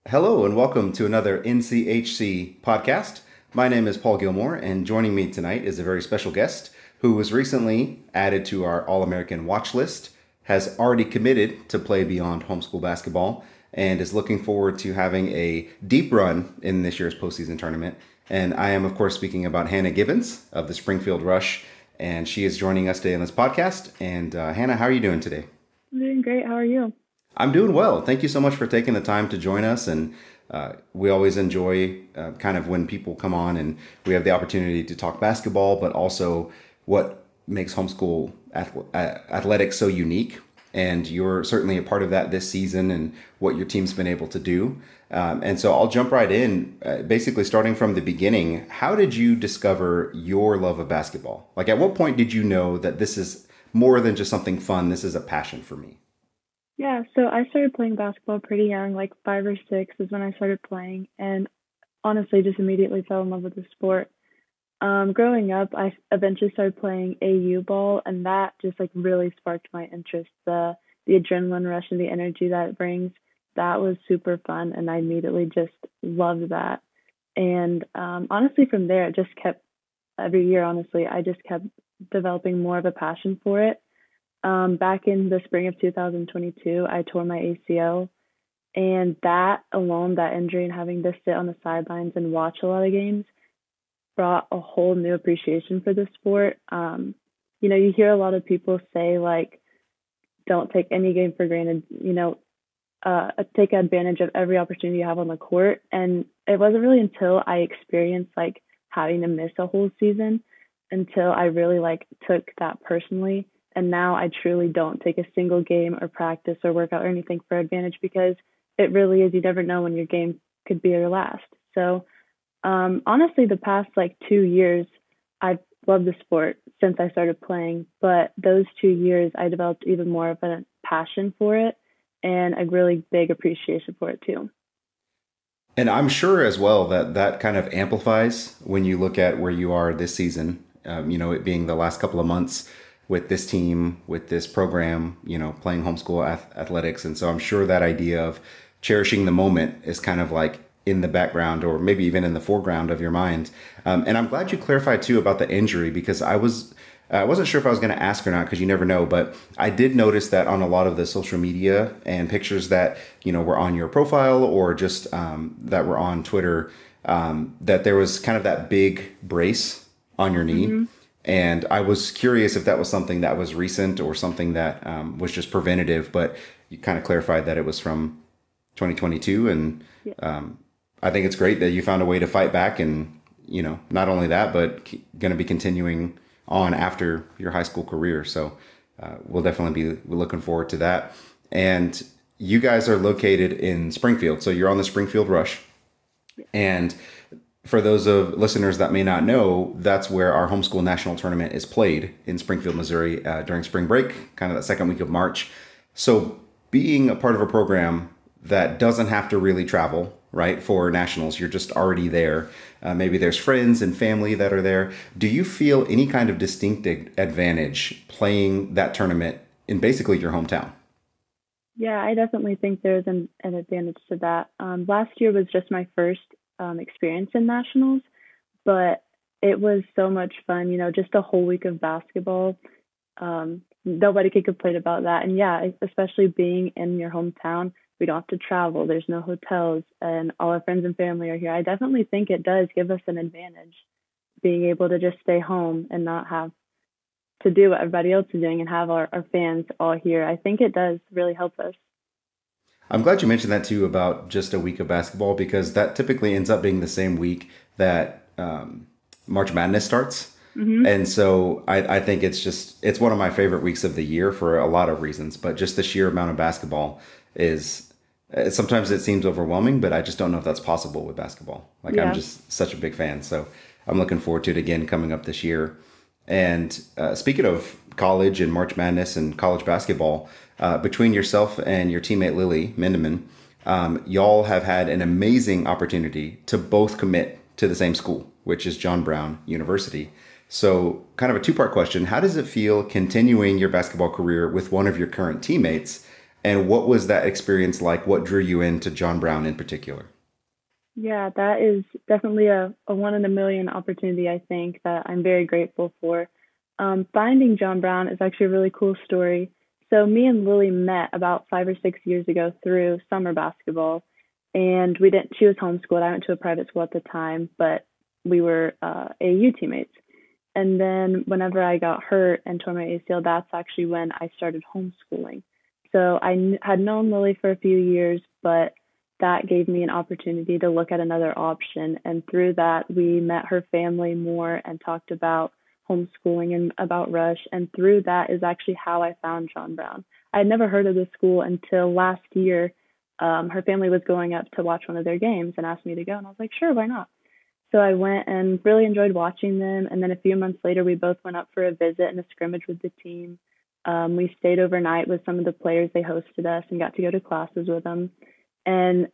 Hello and welcome to another NCHC podcast. My name is Paul Gilmore, and joining me tonight is a very special guest who was recently added to our All-American watch list, has already committed to play beyond homeschool basketball, and is looking forward to having a deep run in this year's postseason tournament. And I am, of course, speaking about Hannah Gibbons of the Springfield RUSH, and she is joining us today on this podcast. And Hannah, how are you doing today? I'm doing great. How are you? I'm doing well. Thank you so much for taking the time to join us. And we always enjoy kind of when people come on and we have the opportunity to talk basketball, but also what makes homeschool athletics so unique. And you're certainly a part of that this season and what your team's been able to do. And so I'll jump right in, basically starting from the beginning. How did you discover your love of basketball? Like, at what point did you know that this is more than just something fun? This is a passion for me. Yeah, so I started playing basketball pretty young, like 5 or 6 is when I started playing, and honestly just immediately fell in love with the sport. Growing up, I eventually started playing AU ball, and that just like really sparked my interest. The adrenaline rush and the energy that it brings, that was super fun, and I immediately just loved that. And honestly, from there, it just kept every year. Honestly, I just kept developing more of a passion for it. Back in the spring of 2022, I tore my ACL, and that alone, that injury, and having to sit on the sidelines and watch a lot of games brought a whole new appreciation for the sport. You hear a lot of people say, like, don't take any game for granted, take advantage of every opportunity you have on the court. And it wasn't really until I experienced, like, having to miss a whole season until I really, like, took that personally. And now I truly don't take a single game or practice or workout or anything for advantage, because it really is, you never know when your game could be your last. So honestly, the past like 2 years, I've loved the sport since I started playing. But those 2 years, I developed even more of a passion for it and a really big appreciation for it too. And I'm sure as well that that kind of amplifies when you look at where you are this season, it being the last couple of months with this team, with this program, playing homeschool athletics. And so I'm sure that idea of cherishing the moment is kind of like in the background or maybe even in the foreground of your mind. And I'm glad you clarified too about the injury, because I wasn't sure if I was going to ask or not, because you never know. But I did notice that on a lot of the social media and pictures that, were on your profile or just that were on Twitter, that there was kind of that big brace on your knee. Mm-hmm. And I was curious if that was something that was recent or something that was just preventative, but you kind of clarified that it was from 2022. And Yeah. I think it's great that you found a way to fight back and, not only that, but going to be continuing on after your high school career. So we'll definitely be looking forward to that. And you guys are located in Springfield. So you're on the Springfield RUSH. Yeah. And for those of listeners that may not know, that's where our homeschool national tournament is played in Springfield, Missouri during spring break, kind of that second week of March. So being a part of a program that doesn't have to really travel, right, for nationals, you're just already there. Maybe there's friends and family that are there. Do you feel any kind of distinct advantage playing that tournament in basically your hometown? Yeah, I definitely think there's an advantage to that. Last year was just my first experience in nationals, but it was so much fun, just a whole week of basketball. Nobody could complain about that. And yeah, especially being in your hometown, we don't have to travel. There's no hotels, and all our friends and family are here. I definitely think it does give us an advantage, being able to just stay home and not have to do what everybody else is doing and have our fans all here. I think it does really help us. I'm glad you mentioned that too about just a week of basketball, because that typically ends up being the same week that March Madness starts. Mm-hmm. And so I think it's one of my favorite weeks of the year for a lot of reasons, but just the sheer amount of basketball is sometimes it seems overwhelming, but I just don't know if that's possible with basketball. Like, Yeah. I'm just such a big fan. So I'm looking forward to it again coming up this year. And speaking of college and March Madness and college basketball, between yourself and your teammate Lily Mindeman, y'all have had an amazing opportunity to both commit to the same school, which is John Brown University. So kind of a two-part question. How does it feel continuing your basketball career with one of your current teammates, And what was that experience like? What drew you into John Brown in particular? Yeah, that is definitely a one in a million opportunity, I think, that I'm very grateful for. Finding John Brown is actually a really cool story. So, me and Lily met about 5 or 6 years ago through summer basketball, and we didn't, she was homeschooled. I went to a private school at the time, but we were AU teammates. And then, whenever I got hurt and tore my ACL, that's actually when I started homeschooling. So, had known Lily for a few years, but that gave me an opportunity to look at another option. And through that, we met her family more and talked about homeschooling and about Rush. And through that is actually how I found John Brown. I had never heard of the school until last year. Her family was going up to watch one of their games and asked me to go. And I was like, sure, why not? So I went and really enjoyed watching them. And then a few months later, we both went up for a visit and a scrimmage with the team. We stayed overnight with some of the players. They hosted us and got to go to classes with them. And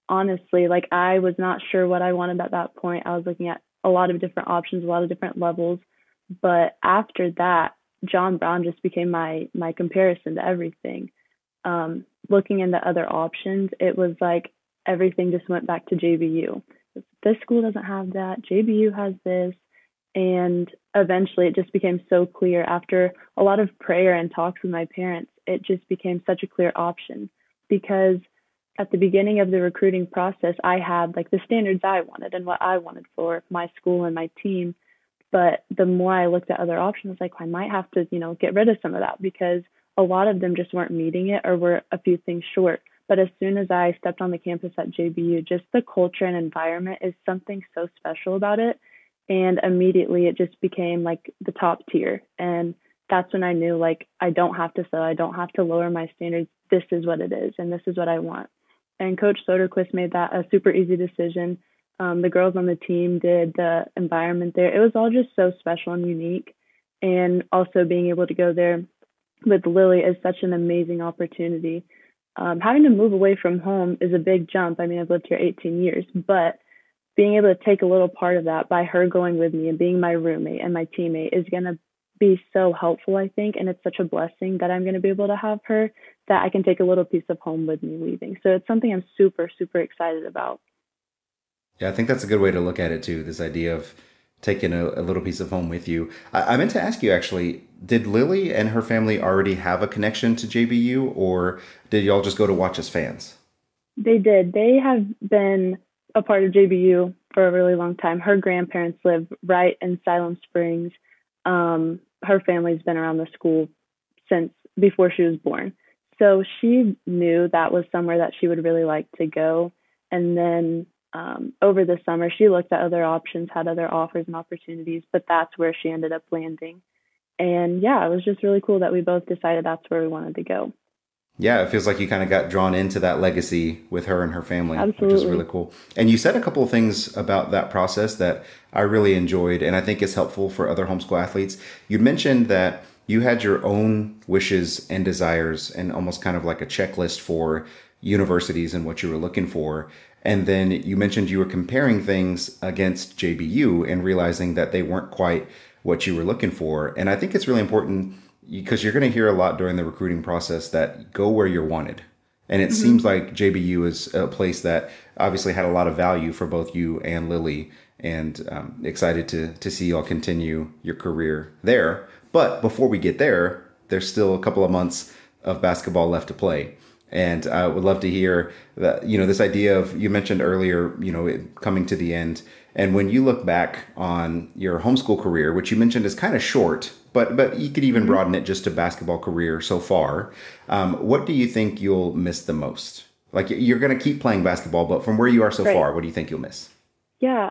honestly, like I was not sure what I wanted at that point. I was looking at a lot of different options, a lot of different levels. But after that, John Brown just became my comparison to everything. Looking into other options, it was like everything just went back to JBU. This school doesn't have that. JBU has this. And eventually it just became so clear after a lot of prayer and talks with my parents, it just became such a clear option because at the beginning of the recruiting process, I had like the standards I wanted and what I wanted for my school and my team. But the more I looked at other options, like I might have to, get rid of some of that because a lot of them just weren't meeting it or were a few things short. But as soon as I stepped on the campus at JBU, just the culture and environment is something so special about it. And immediately it just became like the top tier. And that's when I knew like I don't have to sell, I don't have to lower my standards. This is what it is, and this is what I want. And Coach Soderquist made that a super easy decision. The girls on the team did the environment there. It was all just so special and unique. And also being able to go there with Lily is such an amazing opportunity. Having to move away from home is a big jump. I mean, I've lived here 18 years, but being able to take a little part of that by her going with me and being my roommate and my teammate is going to be so helpful, I think. And it's such a blessing that I'm going to be able to have her that I can take a little piece of home with me leaving. So it's something I'm super, super excited about. Yeah, I think that's a good way to look at it too. This idea of taking a little piece of home with you. I meant to ask you actually, did Lily and her family already have a connection to JBU or did y'all just go to watch as fans? They did. They have been a part of JBU for a really long time. Her grandparents live right in Siloam Springs. Her family's been around the school since before she was born. So she knew that was somewhere that she would really like to go. And then over the summer, she looked at other options, had other offers and opportunities, but that's where she ended up landing. And yeah, it was just really cool that we both decided that's where we wanted to go. Yeah, it feels like you kind of got drawn into that legacy with her and her family, which is really Absolutely. cool. And you said a couple of things about that process that I really enjoyed, and I think is helpful for other homeschool athletes. You mentioned that you had your own wishes and desires, and almost kind of like a checklist for universities and what you were looking for. And then you mentioned you were comparing things against JBU and realizing that they weren't quite what you were looking for. And I think it's really important because you're going to hear a lot during the recruiting process that go where you're wanted. And it Hmm. seems like JBU is a place that obviously had a lot of value for both you and Lily, and excited to see y'all continue your career there. But before we get there, there's still a couple of months of basketball left to play. And I would love to hear that, this idea of, you mentioned earlier, it coming to the end. And when you look back on your homeschool career, which you mentioned is kind of short, but you could even Hmm. broaden it just to basketball career so far. What do you think you'll miss the most? Like you're going to keep playing basketball, but from where you are so Right. far, what do you think you'll miss? Yeah,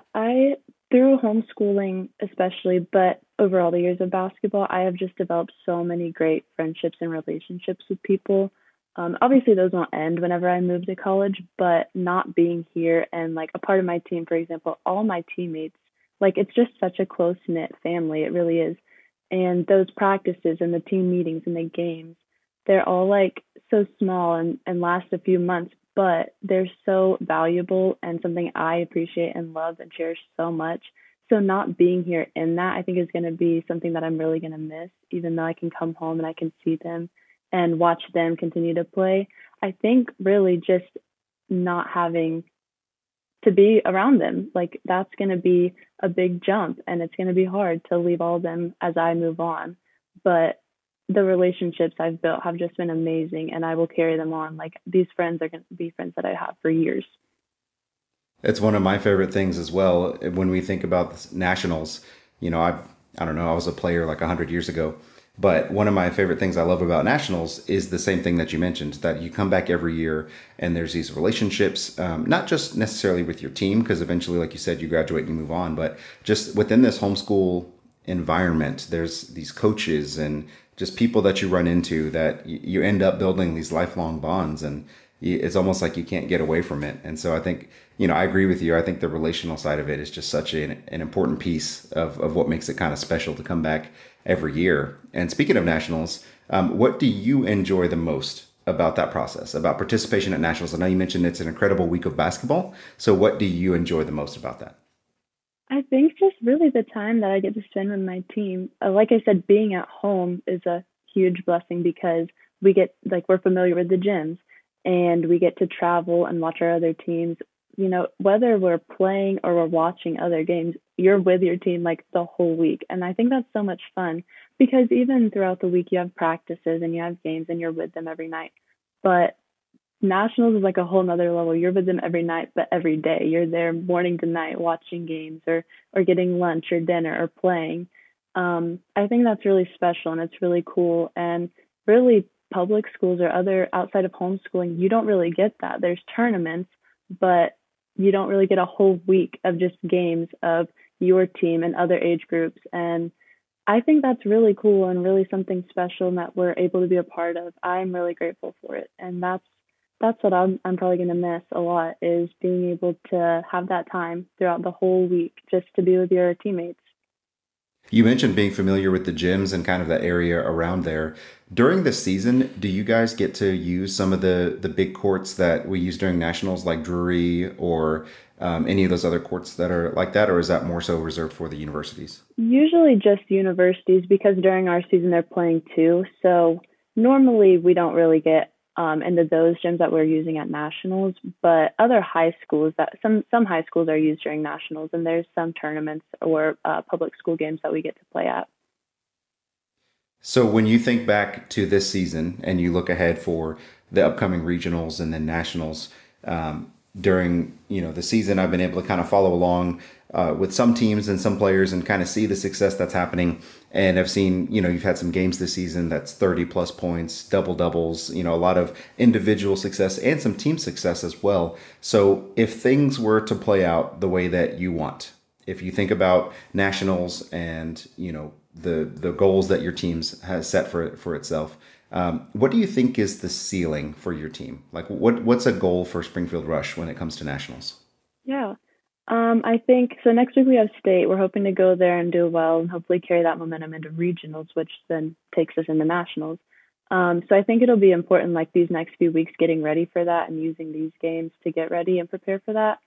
through homeschooling especially, but overall the years of basketball, I have just developed so many great friendships and relationships with people. Obviously, those won't end whenever I move to college, but not being here and like a part of my team, for example, all my teammates, like it's just such a close knit family. It really is. And those practices and the team meetings and the games, they're all like so small and last a few months, but they're so valuable and something I appreciate and love and cherish so much. So not being here in that, I think is going to be something that I'm really going to miss, even though I can come home and I can see them and watch them continue to play. I think really just not having to be around them, like that's going to be a big jump and it's going to be hard to leave all of them as I move on. But the relationships I've built have just been amazing and I will carry them on. Like these friends are going to be friends that I have for years. It's one of my favorite things as well. When we think about nationals, I don't know, I was a player like 100 years ago. But one of my favorite things I love about nationals is the same thing that you mentioned, that you come back every year and there's these relationships, not just necessarily with your team, because eventually, like you said, you graduate and you move on, but just within this homeschool environment, there's these coaches and just people that you run into that you end up building these lifelong bonds. And it's almost like you can't get away from it. And so I think, I agree with you. I think the relational side of it is just such an important piece of what makes it kind of special to come back every year. And speaking of nationals, what do you enjoy the most about that process, about participation at nationals? I know you mentioned it's an incredible week of basketball. So what do you enjoy the most about that? I think just really the time that I get to spend with my team. Like I said, being at home is a huge blessing because we get like we're familiar with the gyms and we get to travel and watch our other teams. Whether we're playing or we're watching other games, you're with your team like the whole week. And I think that's so much fun because even throughout the week, you have practices and you have games and you're with them every night. But nationals is like a whole nother level. You're with them every night, but every day. You're there morning to night watching games or getting lunch or dinner or playing. I think that's really special and it's really cool. And really, public schools or other outside of homeschooling, you don't really get that. There's tournaments, but you don't really get a whole week of just games of your team and other age groups. And I think that's really cool and really something special and that we're able to be a part of. I'm really grateful for it. And that's what I'm probably going to miss a lot is being able to have that time throughout the whole week just to be with your teammates. You mentioned being familiar with the gyms and kind of that area around there. During the season, do you guys get to use some of the big courts that we use during nationals, like Drury or any of those other courts that are like that, or is that more so reserved for the universities? Usually just universities because during our season they're playing too. So normally we don't really get into those gyms that we're using at nationals, but other high schools that some high schools are used during nationals, and there's some tournaments or public school games that we get to play at. So when you think back to this season and you look ahead for the upcoming regionals and then nationals, during the season, I've been able to kind of follow along with some teams and some players and kind of see the success that's happening. And I've seen, you've had some games this season that's 30 plus points, double doubles, a lot of individual success and some team success as well. So if things were to play out the way that you want, if you think about nationals and, the goals that your teams has set for itself, what do you think is the ceiling for your team? Like what's a goal for Springfield Rush when it comes to nationals? Yeah. I think so. Next week we have state. We're hoping to go there and do well and hopefully carry that momentum into regionals, which then takes us into nationals. So I think it'll be important, like these next few weeks, getting ready for that and using these games to get ready and prepare for that.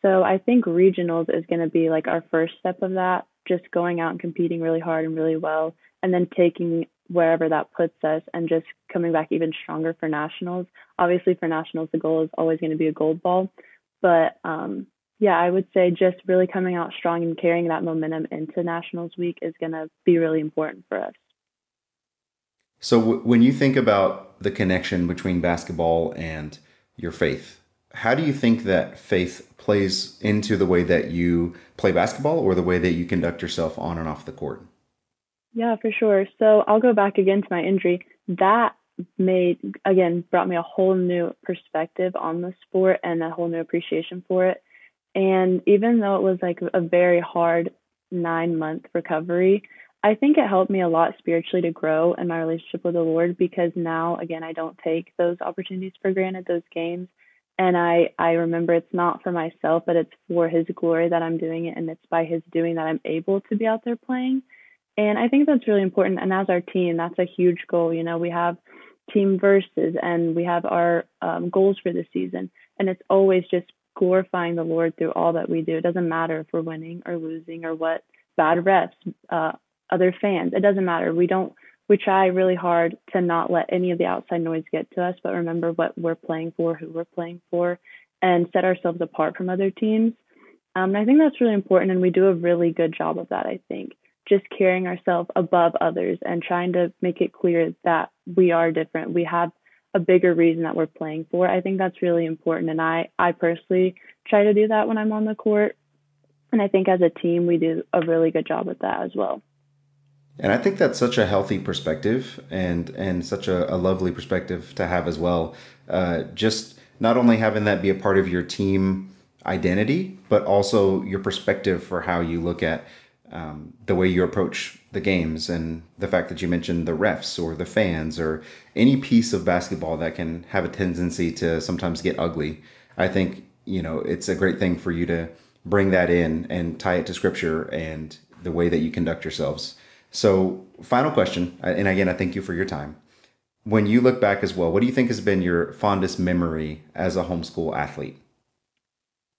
So I think regionals is going to be like our first step of that, just going out and competing really hard and really well, and then taking wherever that puts us and just coming back even stronger for nationals. Obviously, for nationals, the goal is always going to be a gold ball, but yeah, I would say just really coming out strong and carrying that momentum into Nationals Week is going to be really important for us. So when you think about the connection between basketball and your faith, how do you think that faith plays into the way that you play basketball or the way that you conduct yourself on and off the court? Yeah, for sure. So I'll go back again to my injury. That brought me a whole new perspective on the sport and a whole new appreciation for it. And even though it was like a very hard 9-month recovery, I think it helped me a lot spiritually to grow in my relationship with the Lord because now, again, I don't take those opportunities for granted, those games. And I remember it's not for myself, but it's for His glory that I'm doing it. And it's by His doing that I'm able to be out there playing. And I think that's really important. And as our team, that's a huge goal. We have team versus and we have our goals for the season. And it's always just glorifying the Lord through all that we do. It doesn't matter if we're winning or losing or what bad refs, other fans. It doesn't matter. We don't we try really hard to not let any of the outside noise get to us, but remember what we're playing for, who we're playing for, and set ourselves apart from other teams. And I think that's really important, and we do a really good job of that, I think. Just carrying ourselves above others and trying to make it clear that we are different. We have a bigger reason that we're playing for. I think that's really important. And I personally try to do that when I'm on the court. And I think as a team, we do a really good job with that as well. And I think that's such a healthy perspective and such a lovely perspective to have as well. Just not only having that be a part of your team identity, but also your perspective for how you look at the way you approach the games and the fact that you mentioned the refs or the fans or any piece of basketball that can have a tendency to sometimes get ugly. I think, it's a great thing for you to bring that in and tie it to scripture and the way that you conduct yourselves. So, final question, and again, I thank you for your time. When you look back as well, what do you think has been your fondest memory as a homeschool athlete?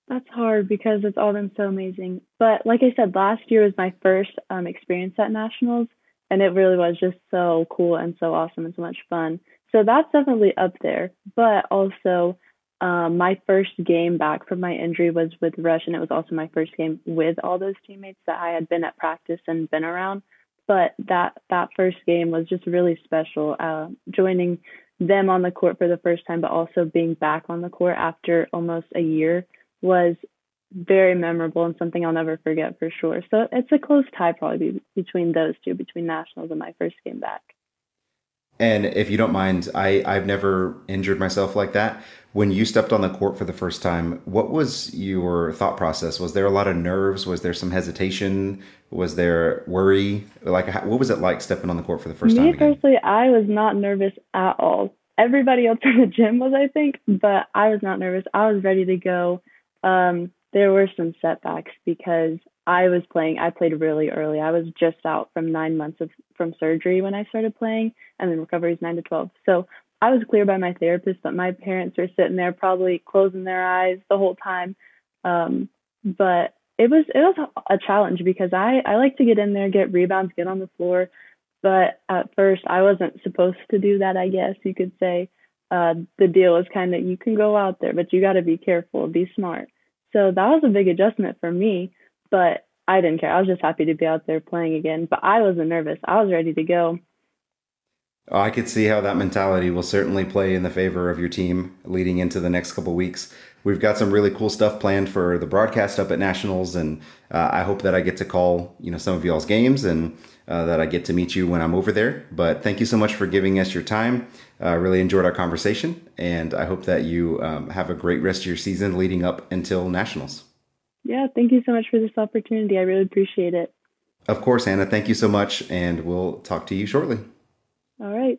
That's hard because it's all been so amazing. But like I said, last year was my first experience at nationals, and it really was just so cool and so awesome and so much fun. So that's definitely up there. But also, my first game back from my injury was with Rush, and it was also my first game with all those teammates that I had been at practice and been around. But that first game was just really special. Joining them on the court for the first time, but also being back on the court after almost a year was very memorable and something I'll never forget for sure. So it's a close tie probably between those two, between nationals and my first game back. And if you don't mind, I've never injured myself like that. When you stepped on the court for the first time, what was your thought process? Was there a lot of nerves? Was there some hesitation? Was there worry? Like, what was it like stepping on the court for the first time Me again? personally, I was not nervous at all. Everybody else in the gym was, I think, but I was not nervous. I was ready to go. There were some setbacks because I played really early. I was just out from 9 months from surgery when I started playing, and then recovery is 9 to 12. So I was clear by my therapist, but my parents were sitting there probably closing their eyes the whole time. But it was a challenge because I like to get in there, get rebounds, get on the floor. But at first, I wasn't supposed to do that, I guess you could say. The deal was kind of you can go out there, but you got to be careful, be smart. So that was a big adjustment for me, but I didn't care. I was just happy to be out there playing again. But I wasn't nervous. I was ready to go. Oh, I could see how that mentality will certainly play in the favor of your team leading into the next couple weeks. We've got some really cool stuff planned for the broadcast up at Nationals, and I hope that I get to call some of y'all's games and that I get to meet you when I'm over there. But thank you so much for giving us your time. Really enjoyed our conversation, and I hope that you have a great rest of your season leading up until Nationals. Yeah, thank you so much for this opportunity. I really appreciate it. Of course, Hannah. Thank you so much, and we'll talk to you shortly. All right.